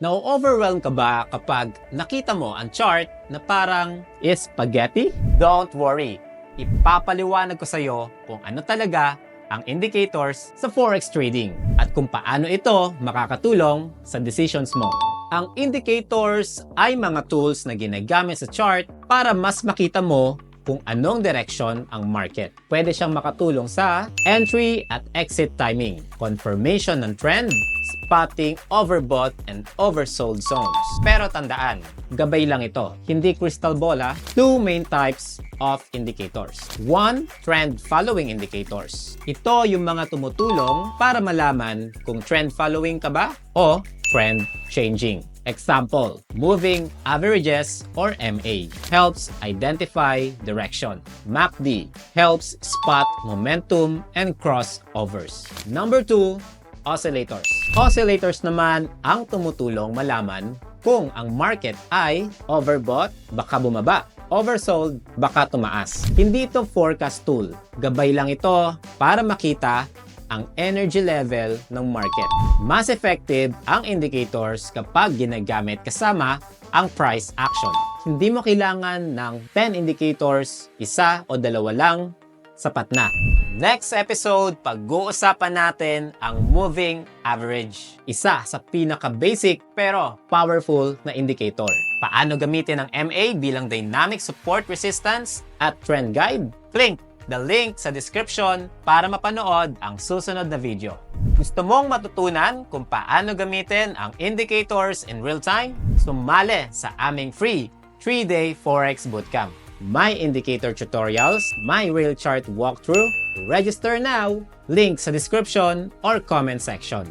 Na-overwhelm ka ba kapag nakita mo ang chart na parang spaghetti? Don't worry, ipapaliwanag ko sa iyo kung ano talaga ang indicators sa forex trading at kung paano ito makakatulong sa decisions mo. Ang indicators ay mga tools na ginagamit sa chart para mas makita mo kung anong direction ang market. Pwede siyang makatulong sa entry at exit timing, confirmation ng trend, spotting overbought and oversold zones. Pero tandaan, gabay lang ito, hindi crystal ball. Two main types of indicators. One, trend following indicators. Ito yung mga tumutulong para malaman kung trend following ka ba o trend changing. Example, moving averages or MA helps identify direction. MACD helps spot momentum and crossovers. Number 2, oscillators. Oscillators naman ang tumutulong malaman kung ang market ay overbought, baka bumaba. Oversold, baka tumaas. Hindi ito forecast tool. Gabay lang ito para makita ang energy level ng market. Mas effective ang indicators kapag ginagamit kasama ang price action. Hindi mo kailangan ng 10 indicators, isa o dalawa lang, sapat na. Next episode, pag-uusapan natin ang moving average. Isa sa pinaka-basic pero powerful na indicator. Paano gamitin ang MA bilang dynamic support resistance at trend guide? Click the link sa description para mapanood ang susunod na video. Gusto mong matutunan kung paano gamitin ang indicators in real time? Sumali sa aming free 3-day Forex Bootcamp. May indicator tutorials, may real chart walkthrough. Register now! Link sa description or comment section.